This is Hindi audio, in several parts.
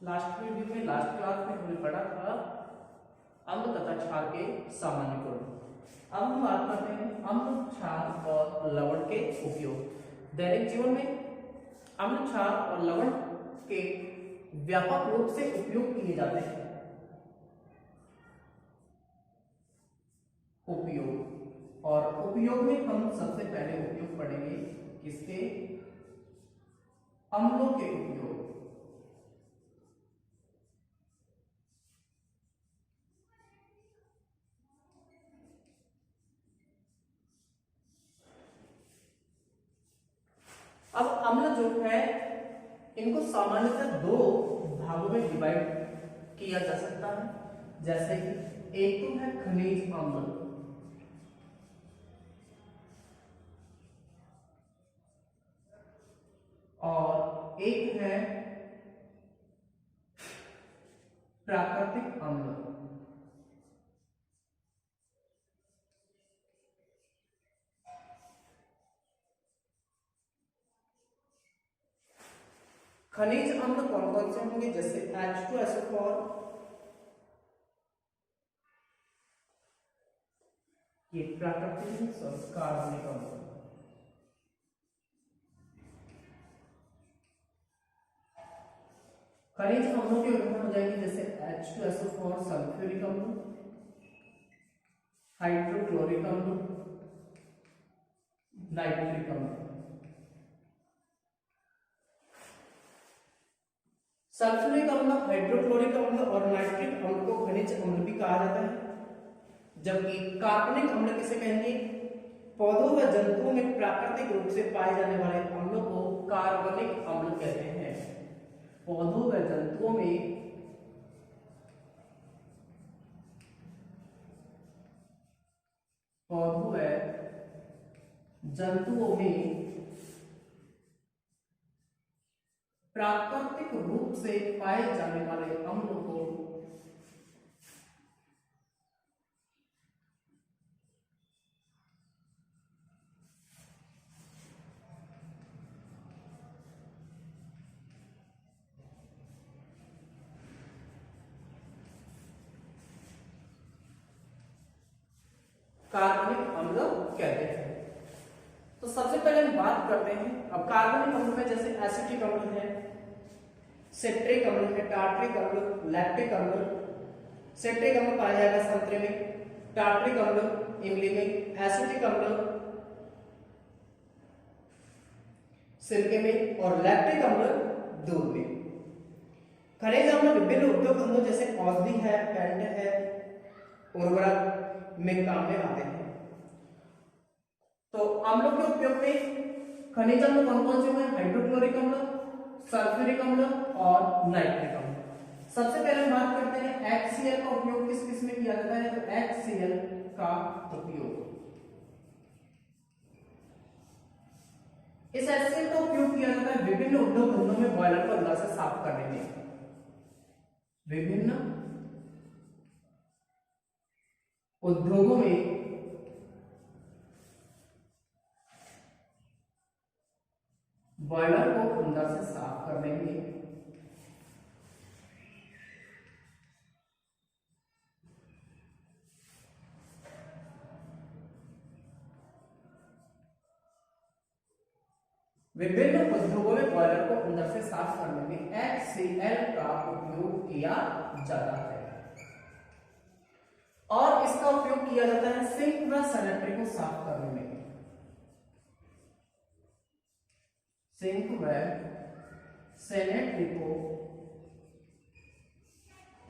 लास्ट वीडियो में, लास्ट क्लास में हमने पढ़ा था अम्ल तथा क्षार के सामान्य गुण। अब हम बात करते हैं अम्ल, क्षार और लवण के उपयोग। दैनिक जीवन में अम्ल, क्षार और लवण के व्यापक रूप से उपयोग किए जाते हैं। उपयोग और उपयोग में हम सबसे पहले उपयोग पढ़ेंगे किसके? अम्लों के उपयोग। अब अम्ल जो है इनको सामान्यतः दो भागों में डिवाइड किया जा सकता है। जैसे कि एक तो है खनिज अम्ल और एक है प्राकृतिक अम्ल। खनिज अम्ल कौन कौन से होंगे? जैसे H2SO4, ये प्राकृतिक और कार्बनिक अम्ल। खनिज अम्लों के उदाहरण हो जाएंगे जैसे H2SO4 सल्फ्यूरिक अम्ल, हाइड्रोक्लोरिक अम्ल, नाइट्रिक अम्ल। सल्फ्यूरिक अम्ल, हाइड्रोक्लोरिक अम्ल और नाइट्रिक अम्ल को खनिज अम्ल भी कहा जाता है। जबकि कार्बनिक अम्ल किसे कहेंगे? पौधों व जंतुओं में प्राकृतिक रूप से पाए जाने वाले अम्लों को कार्बनिक अम्ल कहते हैं। पौधों व जंतुओं में प्राकृतिक रूप से पाए जाने वाले अम्लों को कार्बनिक अम्ल कहते हैं। तो सबसे पहले हम बात करते हैं अब कार्बनिक अम्ल में, जैसे एसिटिक अम्ल है, सिट्रिक अम्ल है, टार्ट्रिक अम्ल, लैक्टिक अम्ल। सिट्रिक अम्ल पाया जाएगा संतरे में, टार्ट्रिक अम्ल इमली में, एसिटिक अम्ल सिरके में और लैक्टिक अम्ल दूध में। खनिज अम्ल विभिन्न उद्योग धंधों जैसे औषधि है, पेंट है, उर्वरक में काम में आते हैं। तो अम्लों के उपयोग में खनिज अम्ल कौन कौन से हुए? हाइड्रोक्लोरिक अम्ल, सल्फ्यूरिक अम्ल और नाइट्रिक अम्ल। सबसे पहले बात करते हैं HCl का उपयोग किस किस में किया जाता है? तो HCl का उपयोग, इस HCl का उपयोग किया जाता है विभिन्न उद्योग धंधों में बॉयलर को अंदर से साफ करने में। विभिन्न उद्योगों में बॉयलर को अंदर से साफ करने में विभिन्न उद्योगों में बॉयलर को अंदर से साफ करने में HCl का उपयोग किया जाता है। और इसका उपयोग किया जाता है सिंक व सैनिटरी को साफ करने में। सिंक व सैनिटरी को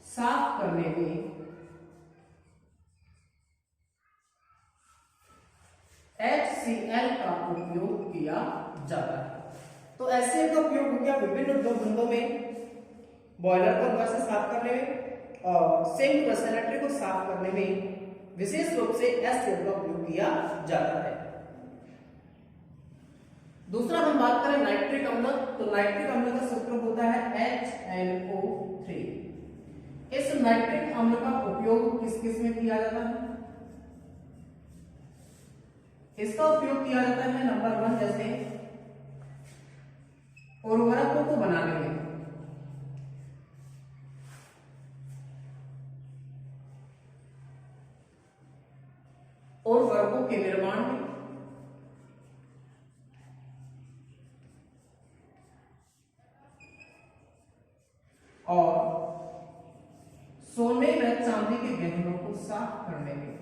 साफ करने में HCl का उपयोग किया जाता है। तो HCl का उपयोग हो गया विभिन्न उद्योग धंधों में बॉयलर को अंदर से साफ करने में और सिंक व सैनिटरी को साफ करने में विशेष रूप से HCl का उपयोग किया जाता है। दूसरा हम बात करें नाइट्रिक अम्ल, तो नाइट्रिक अम्ल का सूत्र होता है HNO3। इस नाइट्रिक अम्ल का उपयोग किस किस में किया जाता है? इसका उपयोग किया जाता है नंबर 1 जैसे उर्वरकों को बनाने में, उर्वरकों के निर्माण में, और सोने व चांदी के गहनों को साफ करने में,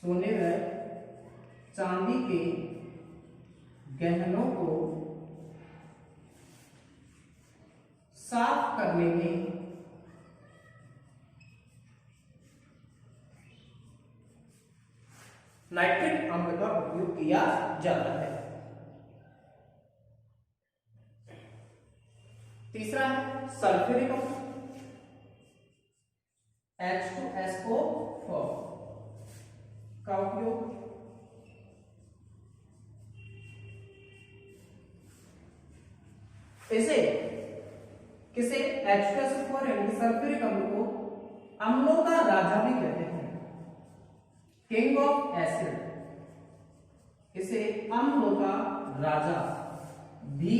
सोने व चांदी के गहनों को साफ करने में नाइट्रिक अम्ल का उपयोग किया जाता है। तीसरा है सल्फ्यूरिक अम्ल, H2SO4 का उपयोग इसे किसे H2SO4 यानी सल्फ्यूरिक अम्ल को अम्लों का राजा भी कहते हैं, किंग ऑफ एसिड, इसे अम्लों का राजा भी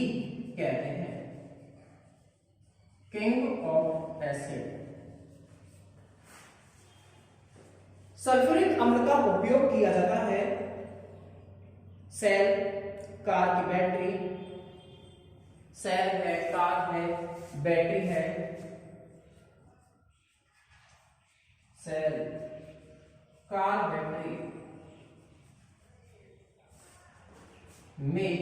कहते हैं, किंग ऑफ एसिड। सल्फ्यूरिक अम्ल का उपयोग किया जाता है सेल, कार की बैटरी, सेल है, कार है, बैटरी है, सेल, कार, बैटरी में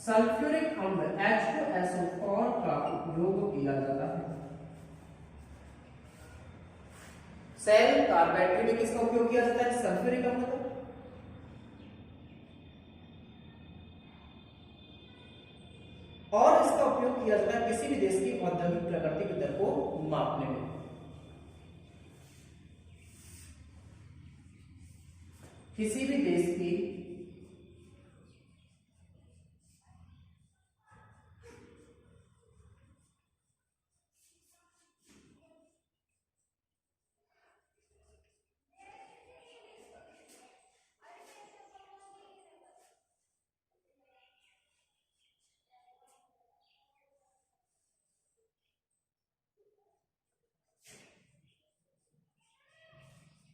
सल्फ्यूरिक अम्ल H2SO4 का उपयोग किया जाता है। सेल, कार, बैटरी में किसका उपयोग किया जाता है? सल्फ्यूरिक अम्ल का। और इसका उपयोग किया जाता है किसी भी देश की औद्योगिक प्रगति की दर को मापने में। किसी भी देश की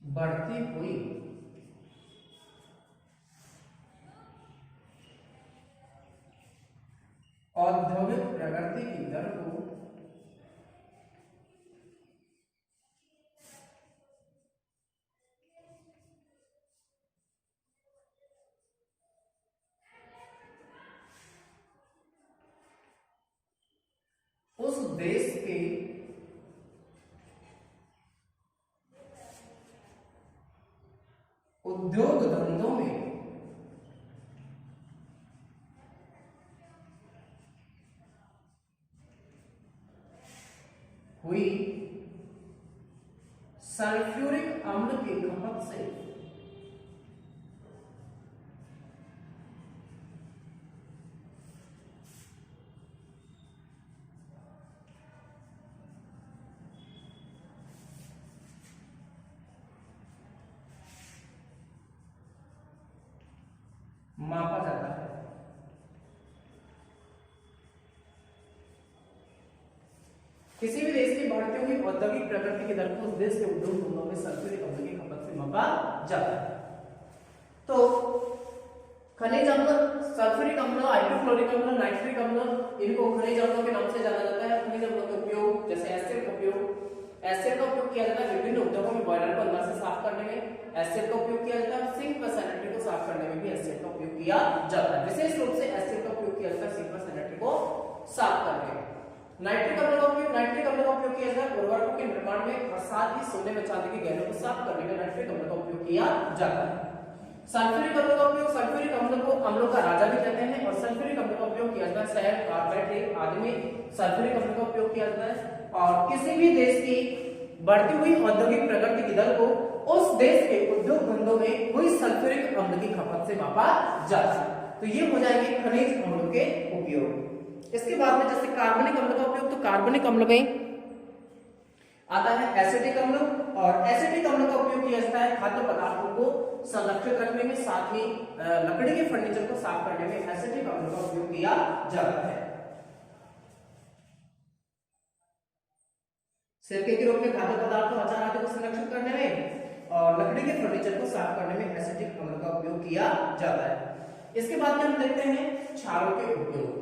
बढ़ती हुई औद्योगिक प्रगति की दर को उस देश के उद्योग धंधों में हुई सल्फ्यूरिक अम्ल की खपत से मापा जाता है। किसी भी देश की बढ़ती हुई औद्योगिक प्रगति की दर को उस देश के उद्योग धंधों में सल्फ्यूरिक अम्ल की खपत से मापा जाता है। तो खनिज अम्ल, सल्फ्यूरिक अम्ल, हाइड्रोक्लोरिक अम्ल, नाइट्रिक अम्ल, इनको खनिज अम्लों के नाम से जाना जाता है। खनिज अम्लों का उपयोग जैसे एसिड का उपयोग किया जाता है विभिन्न उद्योगों में, बॉयलर को अंदर से साफ करने में एसिड का उपयोग किया जाता है। सिंक व सैनिटरी को साफ करने में भी एसिड का उपयोग किया जाता है। विशेष रूप से एसिड का उपयोग किया जाता है सिंक व सैनिटरी को साफ करने में। नाइट्रिक अम्ल का उपयोग किया जाता है उर्वरकों के निर्माण में और साथ ही सोने व चांदी के गहनों को साफ करने में नाइट्रिक अम्ल का उपयोग किया जाता है। सल्फ्यूरिक अम्ल का उपयोग, सल्फ्यूरिक अम्ल को अम्लों का राजा भी कहते हैं और सल्फ्यूरिक अम्ल का उपयोग किया जाता है सेल, कार, बैटरी आदि में सल्फ्यूरिक अम्ल का उपयोग किया जाता है। और किसी भी देश की बढ़ती हुई औद्योगिक प्रगति की दर को उस देश के उद्योग धंधों में हुई सल्फ्यूरिक अम्ल की खपत से मापा जाता है। तो ये हो जाएंगे खनिज अम्लों के उपयोग। इसके बाद में जैसे कार्बनिक अम्ल का उपयोग, तो कार्बनिक अम्ल में आता है एसिटिक अम्ल और एसिटिक अम्ल का उपयोग किया जाता है खाद्य पदार्थों को संरक्षित रखने में, साथ ही लकड़ी के फर्नीचर को साफ करने में एसिटिक अम्ल का उपयोग किया जाता है। सिरके के रूप में खाद्य पदार्थों अचार आदि को संरक्षित करने में और लकड़ी के फर्नीचर को साफ करने में एसिटिक अम्ल का उपयोग किया जाता है। इसके बाद में हम देखते हैं क्षारों के उपयोग।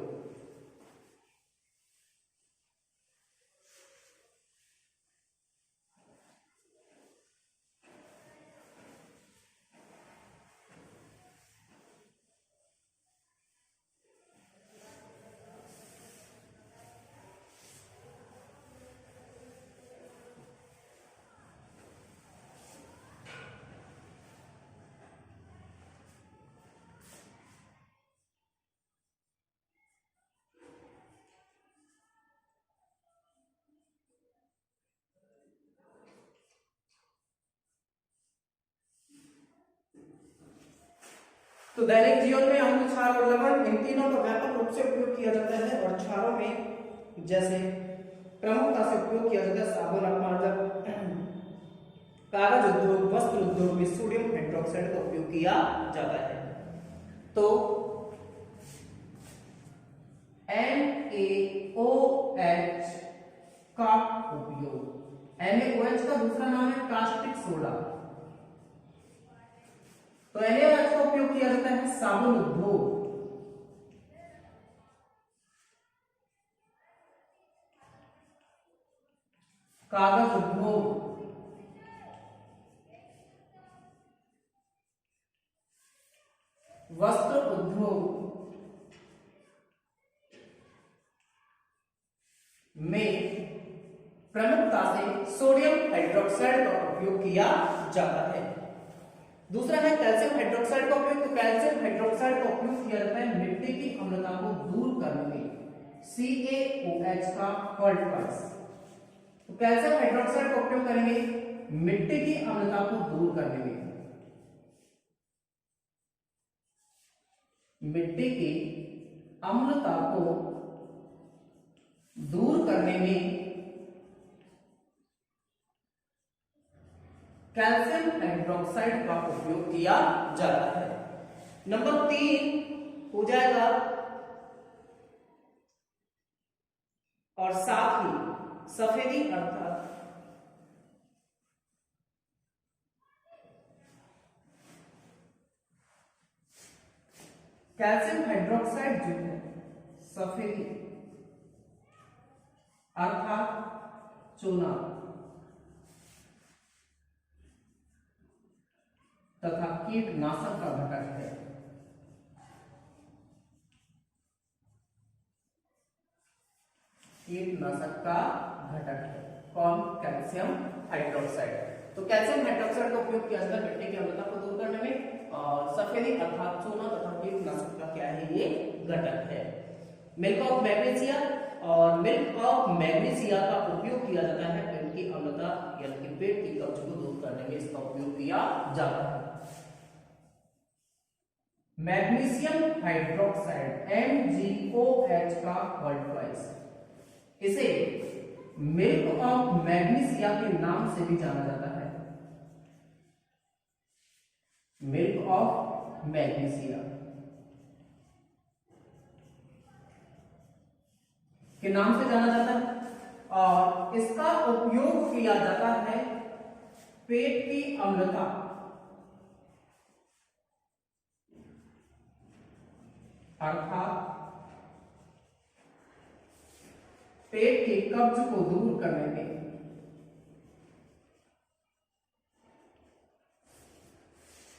तो दैनिक जीवन में अम्ल, क्षार और लवण इन तीनों का व्यापक रूप से उपयोग किया जाता है और क्षारों में जैसे प्रमुखता से उपयोग किया जाता है साबुन, अपमार्जक, कागज उद्योग, वस्त्र उद्योग में सोडियम हाइड्रोक्साइड का उपयोग किया जाता है। तो NaOH का उपयोग, NaOH का दूसरा नाम है कास्टिक सोडा। तो NaOH का उपयोग किया जाता है साबुन उद्योग, कागज उद्योग, वस्त्र उद्योग में प्रमुखता से सोडियम हाइड्रोक्साइड का उपयोग किया जाता है। दूसरा है कैल्शियम हाइड्रोक्साइड का उपयोग। तो कैल्शियम हाइड्रोक्साइड का उपयोग किया जाता है मिट्टी की अम्लता को दूर करने में, CaOH का वर्ल्ड। तो कैल्शियम हाइड्रोक्साइड का उपयोग करेंगे मिट्टी की अम्लता को दूर करने में, मिट्टी की अम्लता को दूर करने में कैल्शियम हाइड्रोक्साइड का उपयोग किया जाता है। नंबर 3 हो जाएगा और साथ ही सफेदी अर्थात कैल्शियम हाइड्रोक्साइड जो है सफेदी अर्थात चूना तथा कीटनाशक का घटक है। कीटनाशक का घटक है कौन? Calcium hydroxide. तो कैल्शियम हाइड्रोक्साइड का उपयोग किया जाता है मिट्टी की अम्लता को दूर करने में और सफेदी अर्थात चूना तथा कीटनाशक का क्या है ये घटक है। मिल्क ऑफ मैग्नीशिया और मिल्क ऑफ मैग्नीशिया का उपयोग किया जाता है पेट की अम्लता यानी कि पेट की कब्ज को दूर करने में इसका उपयोग किया जाता है। मैग्नीशियम हाइड्रोक्साइड MgOH का वर्ल्ड, इसे मिल्क ऑफ मैग्नीशिया के नाम से भी जाना जाता है, मिल्क ऑफ मैग्नीशिया के नाम से जाना जाता है और इसका उपयोग किया जाता है पेट की अम्लता अर्थात पेट के कब्ज को दूर करने में,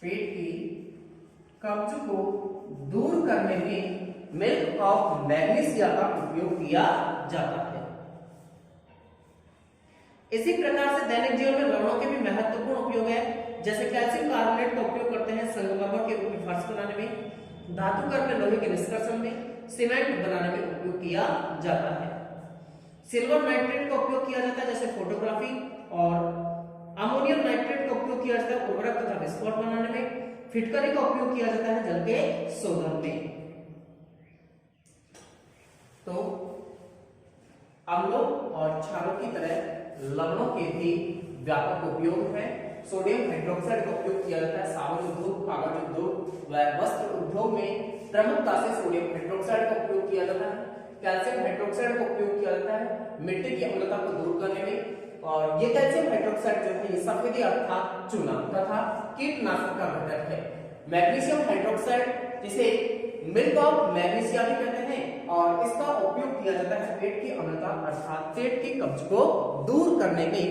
पेट की कब्ज को दूर करने में मिल्क ऑफ मैग्नीशिया का उपयोग किया जाता है। इसी प्रकार से दैनिक जीवन में लवणों के भी महत्वपूर्ण उपयोग है। जैसे कैल्शियम कार्बोनेट का उपयोग करते हैं संगमरमर के रूप में फर्श बनाने में, धातुकर्म में लोहे के निष्कर्षण में, सीमेंट बनाने में उपयोग किया जाता है। सिल्वर नाइट्रेट का उपयोग किया जाता है जैसे फोटोग्राफी और अमोनियम नाइट्रेट का उपयोग किया जाता है उर्वरक तथा विस्फोट बनाने में। फिटकरी का उपयोग किया जाता है जल के शोधन में। तो अम्लों और क्षारों की तरह लवणों के भी व्यापक उपयोग है। सोडियम हाइड्रोक्साइड का उपयोग किया जाता है साबुन उद्योग, कागज उद्योग व वस्त्र उद्योग में प्रमुखता से सोडियम हाइड्रोक्साइड का उपयोग किया जाता है। कैल्शियम हाइड्रोक्साइड का उपयोग किया जाता है मिट्टी की अम्लता को दूर करने में, और ये कैल्शियम हाइड्रोक्साइड जो है ये सफेदी अर्थात चूना तथा कीटनाशक का घटक है। मैग्नीशियम हाइड्रोक्साइड जिसे मिल्क ऑफ मैग्नीशिया भी कहते हैं और इसका उपयोग किया जाता है पेट की अम्लता अर्थात पेट के कब्ज को दूर करने में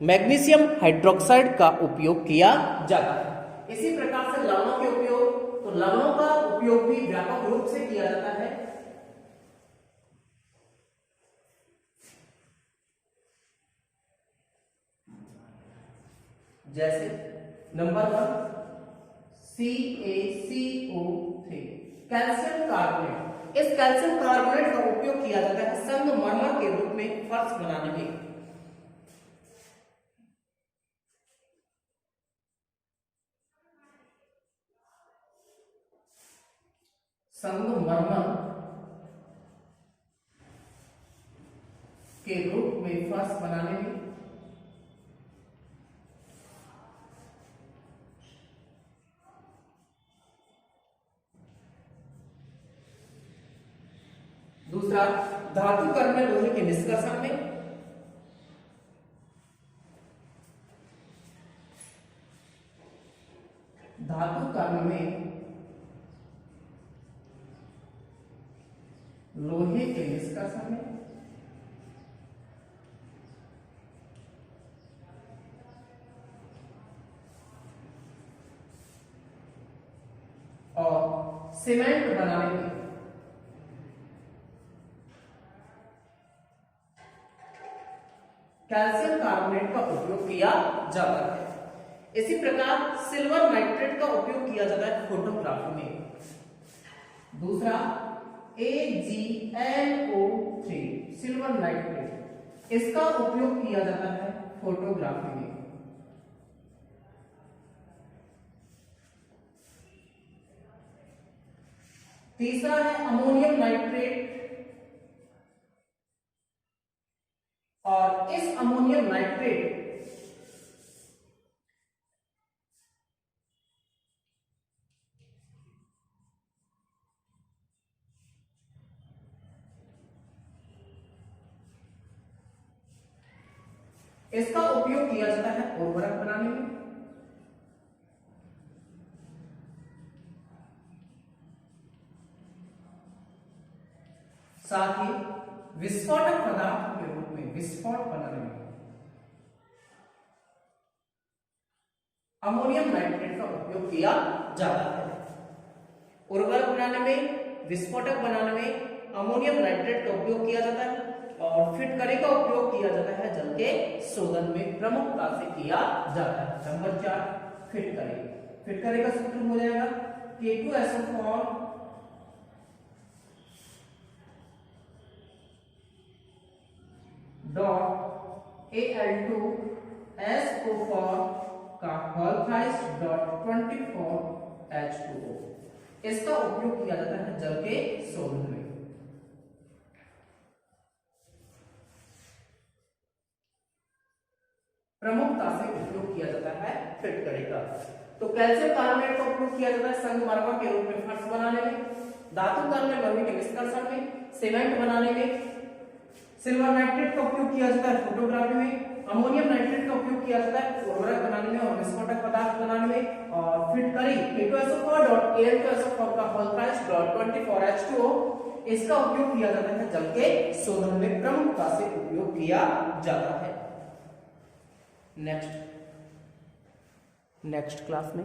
मैग्नीशियम हाइड्रोक्साइड का उपयोग किया जाता है। इसी प्रकार से लवणों के उपयोग, तो लवणों का उपयोग भी व्यापक रूप से किया जाता है। जैसे नंबर 1 CaCO3 कैल्शियम कार्बोनेट। इस कैल्शियम कार्बोनेट का उपयोग किया जाता है संगमरमर के रूप में फर्श बनाने में। संगमरमर के रूप में फर्श बनाने में। दूसरा धातु कर्म में लोहे के निष्कर्षण में। धातु कर्म में लोहे के निष्कर्षण में। और सीमेंट बनाने में। कैल्शियम कार्बोनेट का उपयोग किया जाता है। इसी प्रकार सिल्वर नाइट्रेट का उपयोग किया जाता है फोटोग्राफी में। दूसरा AgNO3 सिल्वर नाइट्रेट, इसका उपयोग किया जाता है फोटोग्राफी में। तीसरा है अमोनियम नाइट्रेट, और इस अमोनियम नाइट्रेट इसका उपयोग किया जाता है उर्वरक बनाने में। साथ ही विस्फोटक पदार्थ के रूप में विस्फोट बनाने में अमोनियम नाइट्रेट का उपयोग किया जाता है। उर्वरक बनाने में, विस्फोटक बनाने में अमोनियम नाइट्रेट का उपयोग किया जाता है और फिटकरी का उपयोग किया जाता है जल के शोधन में प्रमुखता से किया जाता है। नंबर 4 फिटकरी। फिटकरी का सूत्र हो जाएगा K2SO4 डॉट Al2SO4 का होल थ्राइस डॉट 24H2O। इसका उपयोग किया जाता है जल के शोधन में। प्रमुखता से उपयोग किया जाता है फिटकरी का। तो कैल्शियम कार्बोनेट का उपयोग किया जाता है संगमरमर के रूप में फर्श बनाने में, धातु कर्म में लोहे के निष्कर्षण में, सीमेंट बनाने में। सिल्वर नाइट्रेट का उपयोग किया जाता है फोटोग्राफी में। अमोनियम नाइट्रेट का उपयोग किया जाता है उर्वरक बनाने में और विस्फोटक पदार्थ बनाने में। और फिटकरी K2SO4 डॉट Al2SO4 का होल थ्राइस डॉट 24H2O, इसका उपयोग किया जाता है जल के शोधन में प्रमुखता से उपयोग किया जाता है। नेक्स्ट क्लास में